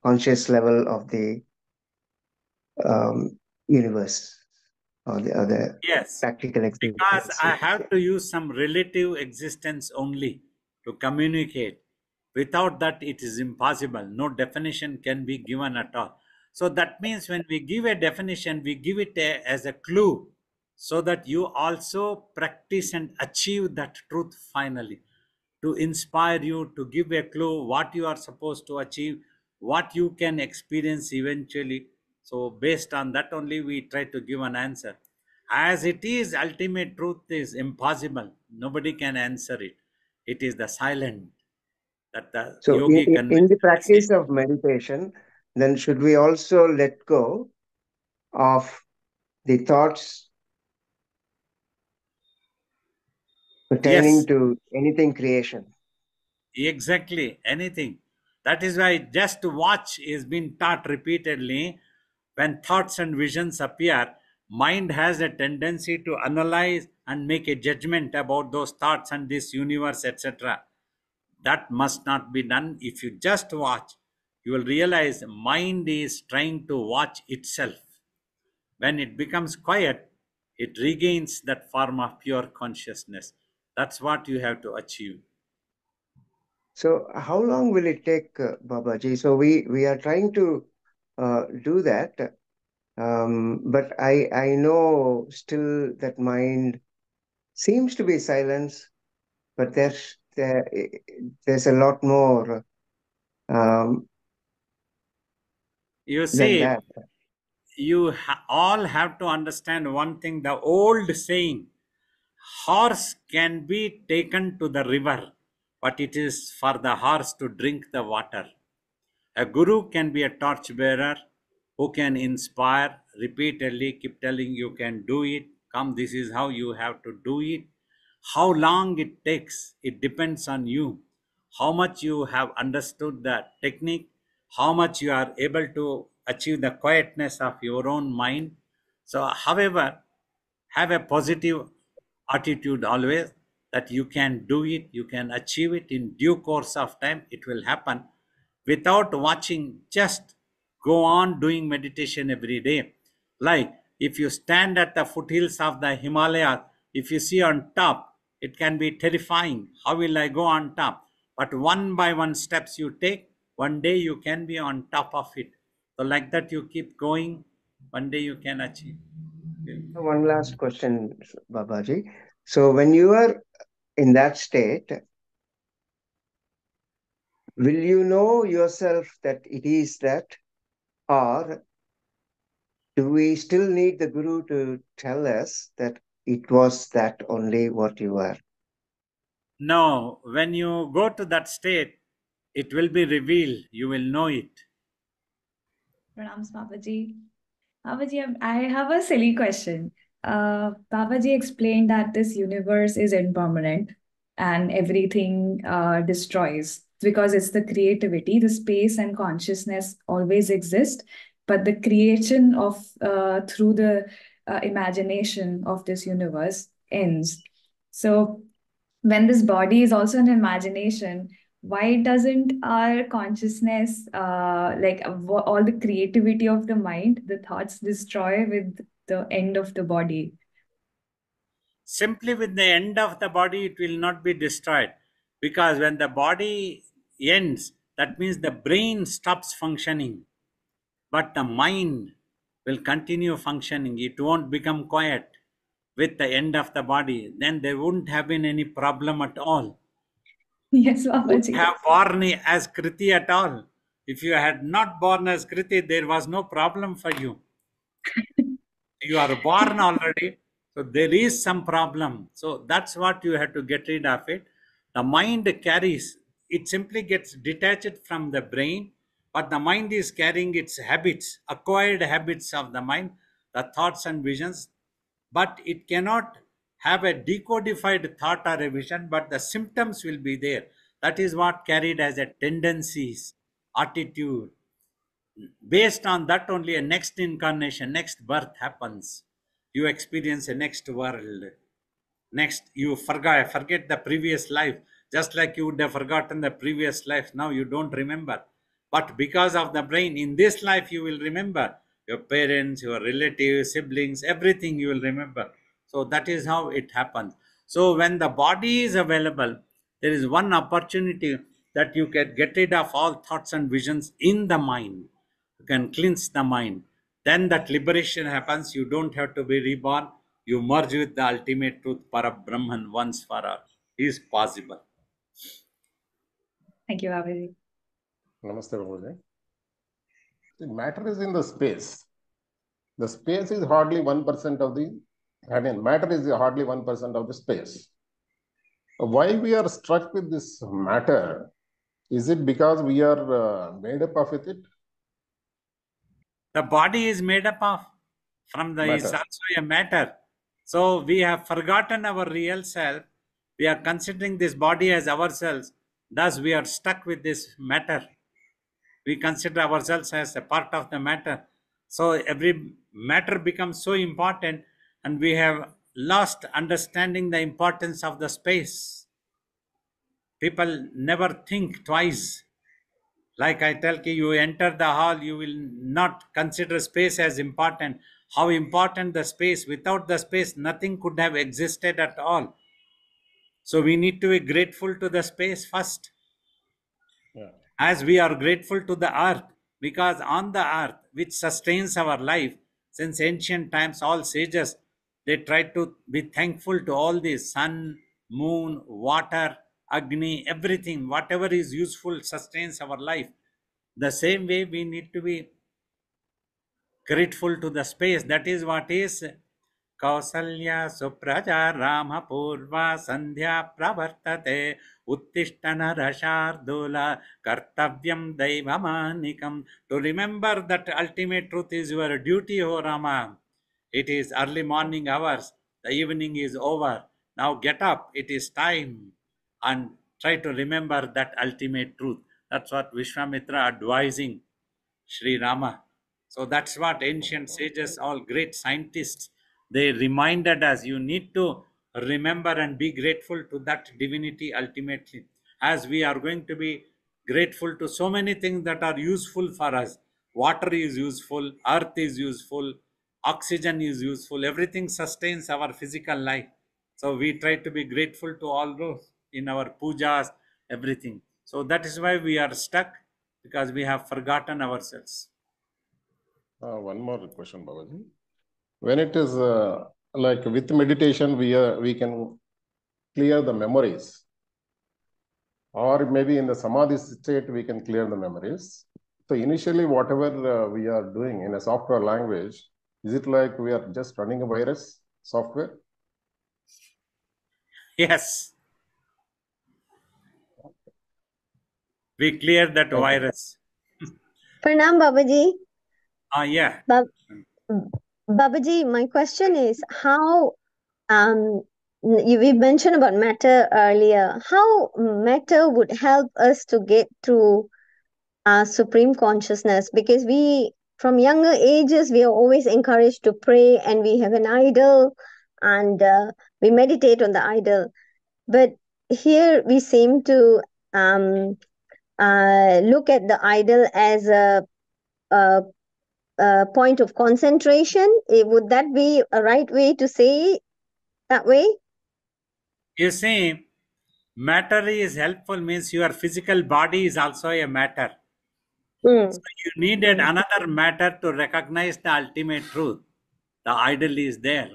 Speaker 6: conscious level of the universe or the other
Speaker 2: Yes,
Speaker 6: practical
Speaker 2: because
Speaker 6: existence.
Speaker 2: I have to use some relative existence only to communicate. Without that, it is impossible. No definition can be given at all. So that means when we give a definition, we give it as a clue so that you also practice and achieve that truth finally, to inspire you, to give a clue what you are supposed to achieve, what you can experience eventually. So, based on that only, we try to give an answer. As it is, ultimate truth is impossible. Nobody can answer it. It is the silent that the
Speaker 6: So
Speaker 2: yogi
Speaker 6: in the
Speaker 2: conventionally says.
Speaker 6: practice of meditation, then should we also let go of the thoughts pertaining
Speaker 2: Yes,
Speaker 6: to anything creation?
Speaker 2: exactly, anything. That is why just watch is being taught repeatedly. When thoughts and visions appear, mind has a tendency to analyze and make a judgment about those thoughts and this universe, etc. That must not be done. If you just watch, you will realize mind is trying to watch itself. When it becomes quiet, it regains that form of pure consciousness. That's what you have to achieve.
Speaker 6: So how long will it take, Babaji? So we are trying to do that, but I know still that mind seems to be silence, but there's a lot more
Speaker 2: You
Speaker 6: than
Speaker 2: see,
Speaker 6: that.
Speaker 2: you all have to understand one thing, the old saying, horse can be taken to the river, but it is for the horse to drink the water. A guru can be a torchbearer who can inspire repeatedly, keep telling you can do it, come, this is how you have to do it. How long it takes, it depends on you. How much you have understood the technique, how much you are able to achieve the quietness of your own mind. So, however, have a positive attitude always, that you can do it, you can achieve it in due course of time, it will happen. Without watching, just go on doing meditation every day. Like if you stand at the foothills of the Himalayas, if you see on top, it can be terrifying. How will I go on top? But one by one steps you take, one day you can be on top of it. So like that you keep going, one day you can achieve.
Speaker 6: One last question, Babaji. So when you are in that state, will you know yourself that it is that, or do we still need the Guru to tell us that it was that only what you are?
Speaker 2: No, when you go to that state, it will be revealed. You will know it.
Speaker 7: Pranams, Babaji. Babaji, I have a silly question. Babaji explained that this universe is impermanent. and everything destroys, because it's the creativity, the space and consciousness always exist, but the creation of through the imagination of this universe ends. So when this body is also an imagination, why doesn't our consciousness, all the creativity of the mind, the thoughts destroy with the end of the body?
Speaker 2: Simply with the end of the body, it will not be destroyed. Because when the body ends, that means the brain stops functioning. But the mind will continue functioning. It won't become quiet with the end of the body. Then there wouldn't have been any problem at all.
Speaker 7: Yes,
Speaker 2: Wouldn't
Speaker 7: Babaji.
Speaker 2: have born as Kriti at all. If you had not born as Kriti, there was no problem for you. You are born already, so there is some problem. So that's what you have to get rid of it. The mind carries, it simply gets detached from the brain, but the mind is carrying its habits, acquired habits of the mind, the thoughts and visions, but it cannot have a decodified thought or a vision, but the symptoms will be there. That is what carried as a tendencies, attitude. Based on that only a next incarnation, next birth happens. You experience a next world. Next, you forget the previous life, just like you would have forgotten the previous life. Now you don't remember. But because of the brain, in this life you will remember your parents, your relatives, siblings, everything you will remember. So that is how it happens. So when the body is available, there is one opportunity that you can get rid of all thoughts and visions in the mind. You can cleanse the mind. Then that liberation happens. You don't have to be reborn. You merge with the ultimate truth, Parabrahman, once for all. Is possible.
Speaker 7: Thank you, Babaji.
Speaker 8: Namaste, Babaji. The matter is in the space. The space is hardly 1% of the, matter is hardly 1% of the space. Why we are struck with this matter? Is it because we are made up of it?
Speaker 2: The body is made up of, is also a matter. So we have forgotten our real self. We are considering this body as ourselves. Thus we are stuck with this matter. We consider ourselves as a part of the matter. So every matter becomes so important, and we have lost understanding the importance of the space. People never think twice. Like I tell you, you enter the hall, you will not consider space as important. How important the space. Without the space, nothing could have existed at all. So we need to be grateful to the space first.
Speaker 8: Yeah.
Speaker 2: As we are grateful to the earth, because on the earth, which sustains our life, since ancient times, all sages, they tried to be thankful to all this sun, moon, water, Agni, everything, whatever is useful sustains our life. The same way we need to be grateful to the space. That is what is Kausalya Supraja Rama Purva Sandhya Pravartate Uttishthana Rashardula Kartavyam Daivamanikam. To remember that ultimate truth is your duty, O Rama. It is early morning hours, the evening is over. Now get up, it is time, and try to remember that ultimate truth. That's what Vishwamitra advising Sri Rama. So that's what ancient sages, all great scientists, they reminded us, you need to remember and be grateful to that divinity ultimately. As we are going to be grateful to so many things that are useful for us. Water is useful, earth is useful, oxygen is useful, everything sustains our physical life. So we try to be grateful to all those in our pujas, everything. So that is why we are stuck, because we have forgotten ourselves.
Speaker 8: One more question, Babaji. When it is like with meditation, we can clear the memories, or maybe in the samadhi state we can clear the memories. So initially, whatever we are doing in a software language, is it like we are just running a virus software?
Speaker 2: Yes. We clear that virus.
Speaker 9: Pranam, Babaji.
Speaker 2: Yeah.
Speaker 9: Babaji, my question is how we mentioned about matter earlier. How matter would help us to get through our supreme consciousness? Because we, from younger ages, we are always encouraged to pray, and we have an idol, and we meditate on the idol. But here we seem to look at the idol as a, a point of concentration. Would that be a right way to say it that way?
Speaker 2: You see, matter is helpful means your physical body is also a matter.
Speaker 9: Mm.
Speaker 2: So you needed another matter to recognize the ultimate truth. The idol is there.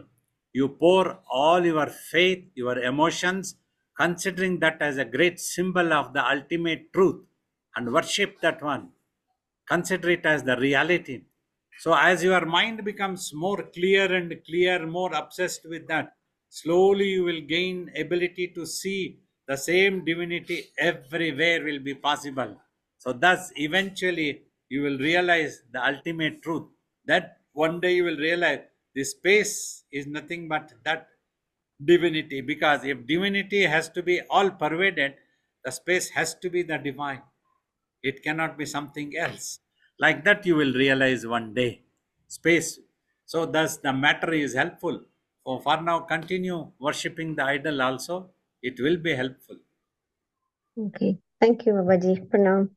Speaker 2: You pour all your faith, your emotions, considering that as a great symbol of the ultimate truth, and worship that one. Consider it as the reality. So as your mind becomes more clear and clear, more obsessed with that, slowly you will gain ability to see the same divinity everywhere will be possible. So thus eventually you will realize the ultimate truth. That one day you will realize the space is nothing but that divinity, because if divinity has to be all pervaded, the space has to be the divine. It cannot be something else. Like that, you will realize one day. Space. So, thus, the matter is helpful. For now, continue worshipping the idol also. It will be helpful.
Speaker 9: Okay. Thank you, Babaji. Pranam.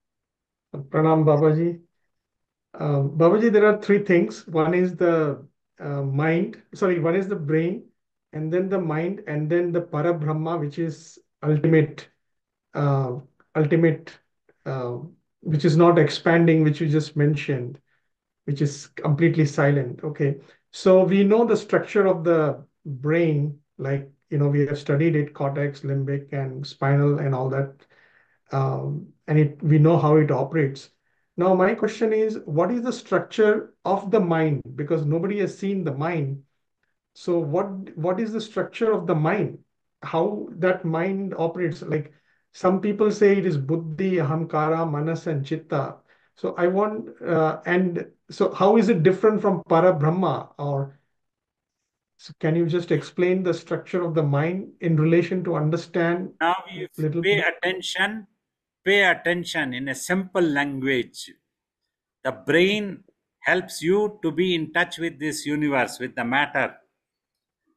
Speaker 10: Pranam, Babaji. Babaji, there are three things. One is the one is the brain, and then the mind, and then the Parabrahma, which is ultimate, uh, ultimate, uh, which is not expanding, which you just mentioned, which is completely silent. Okay. So we know the structure of the brain, like, we have studied it, cortex, limbic, and spinal, and all that. And we know how it operates. Now, my question is, what is the structure of the mind? Because nobody has seen the mind. So what is the structure of the mind? How that mind operates? Like, some people say it is buddhi, ahamkara, manas, and chitta. So and so how is it different from Parabrahma? So can you just explain the structure of the mind in relation to understand
Speaker 2: Now, if
Speaker 10: little
Speaker 2: pay
Speaker 10: bit?
Speaker 2: attention in a simple language. The brain helps you to be in touch with this universe, with the matter.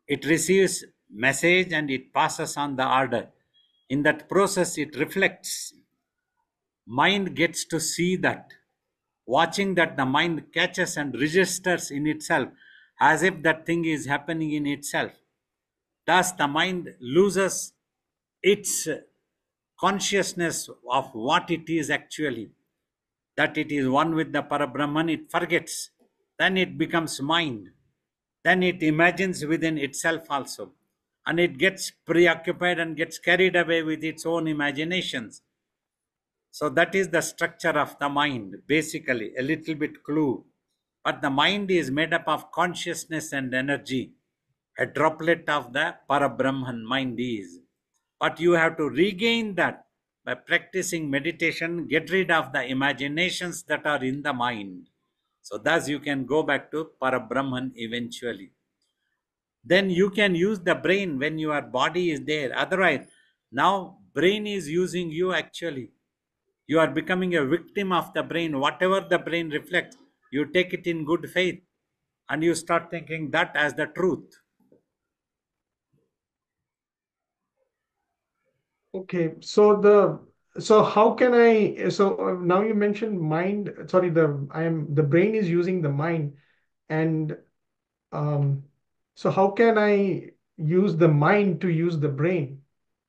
Speaker 2: It receives message and it passes on the order. In that process, it reflects. Mind gets to see that. Watching that, the mind catches and registers in itself as if that thing is happening in itself. Thus, the mind loses its consciousness of what it is actually. That it is one with the Parabrahman, it forgets. Then it becomes mind. Then it imagines within itself also. And it gets preoccupied and gets carried away with its own imaginations. So that is the structure of the mind, basically, a little bit clue. But the mind is made up of consciousness and energy. A droplet of the Parabrahman mind is. But you have to regain that by practicing meditation, get rid of the imaginations that are in the mind. So thus you can go back to Parabrahman eventually. Then you can use the brain when your body is there. Otherwise, now brain is using you actually. You are becoming a victim of the brain. Whatever the brain reflects, you take it in good faith and you start thinking that as the truth.
Speaker 10: Okay, so how can now you mentioned mind, sorry, the brain is using the mind, and um so how can I use the mind to use the brain?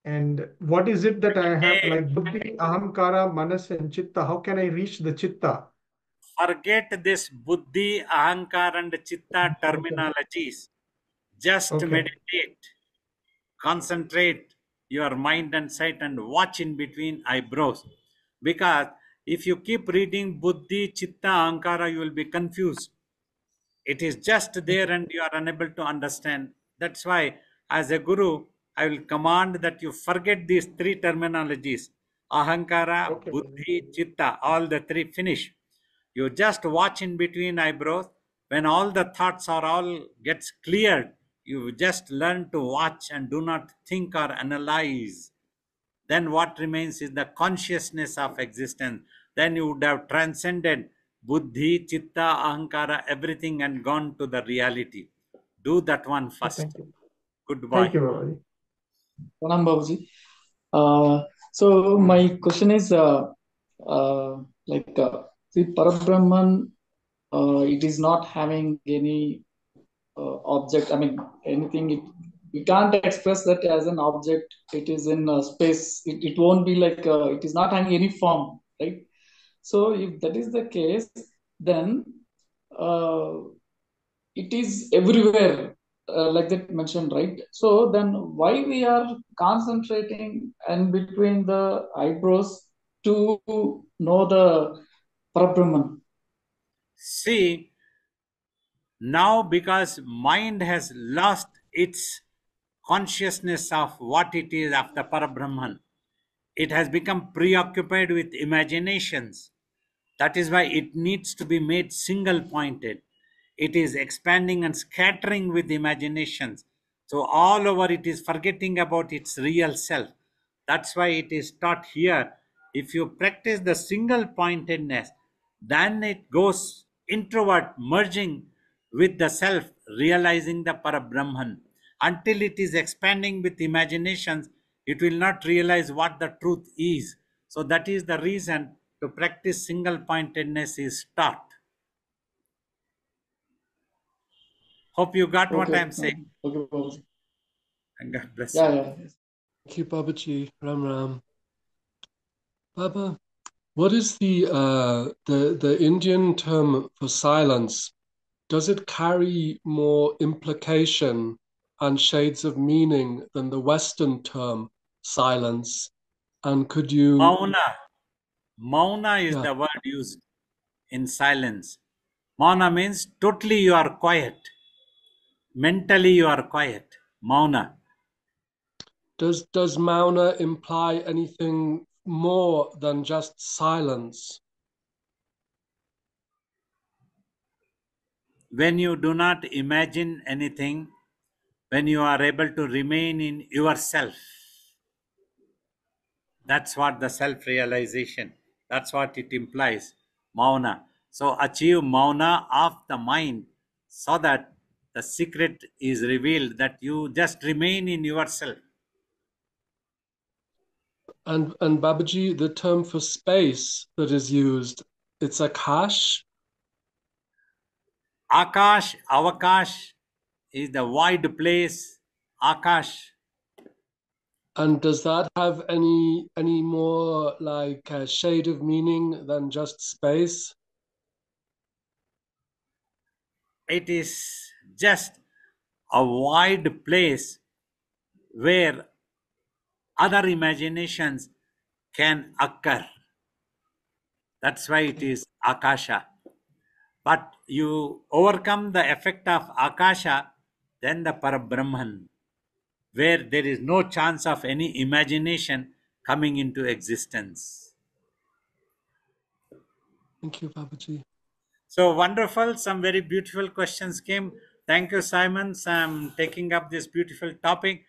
Speaker 10: And what is it that I have, like buddhi, ahamkara, manas, and chitta? How can I reach the chitta?
Speaker 2: Forget this buddhi, ahankar, and chitta
Speaker 10: Okay.
Speaker 2: terminologies. Just
Speaker 10: Okay.
Speaker 2: meditate, concentrate your mind and sight, and watch in between eyebrows. Because if you keep reading buddhi, chitta, ahankara, you will be confused. It is just there and you are unable to understand. That's why, as a guru, I will command that you forget these three terminologies: ahankara,
Speaker 10: Okay.
Speaker 2: buddhi, chitta, all the three finish. You just watch in between eyebrows. When all the thoughts are all gets cleared, you just learn to watch and do not think or analyze, then what remains is the consciousness of existence. Then you would have transcended buddhi, chitta, ahankara, everything and gone to the reality. Do that one first.
Speaker 10: Thank you.
Speaker 2: Goodbye.
Speaker 10: Thank you, Babaji.
Speaker 11: Pranam Babaji. So my question is see, Parabrahman, it is not having any object. I mean, anything. We can't express that as an object. It is in space. It won't be like it is not having any form, right? So if that is the case, then it is everywhere, like that mentioned, right? So then why we are concentrating and between the eyebrows to know the Parabrahman?
Speaker 2: See, now because mind has lost its consciousness of what it is after Parabrahman, it has become preoccupied with imaginations. That is why it needs to be made single pointed. It is expanding and scattering with imaginations. So all over it is forgetting about its real self. That's why it is taught here. If you practice the single pointedness, then it goes introvert, merging with the self, realizing the Parabrahman. Until it is expanding with imaginations, it will not realize what the truth is. So that is the reason to practice single pointedness is taught. Hope you got what I am saying.
Speaker 11: Okay, Babaji.
Speaker 2: And God bless
Speaker 11: Yeah,
Speaker 2: you.
Speaker 11: yeah.
Speaker 12: Thank you, Babaji. Ram Ram. Baba, what is the Indian term for silence? Does it carry more implication and shades of meaning than the Western term silence? And could you...
Speaker 2: Mauna. Mauna is the word used in silence. Mauna means totally you are quiet. Mentally you are quiet. Mauna.
Speaker 12: Does Mauna imply anything more than just silence?
Speaker 2: When you do not imagine anything, when you are able to remain in yourself, that's what the self-realization, that's what it implies, mauna. So achieve mauna of the mind so that the secret is revealed, that you just remain in yourself.
Speaker 12: And Babaji, the term for space that is used, it's akash?
Speaker 2: Akash, avakash is the wide place, akash.
Speaker 12: And does that have any more like a shade of meaning than just space?
Speaker 2: It is just a wide place where other imaginations can occur. That's why it is akasha. But you overcome the effect of akasha, then the Parabrahman, where there is no chance of any imagination coming into existence.
Speaker 12: Thank you, Babaji.
Speaker 2: So wonderful. Some very beautiful questions came. Thank you, Simon. I'm taking up this beautiful topic.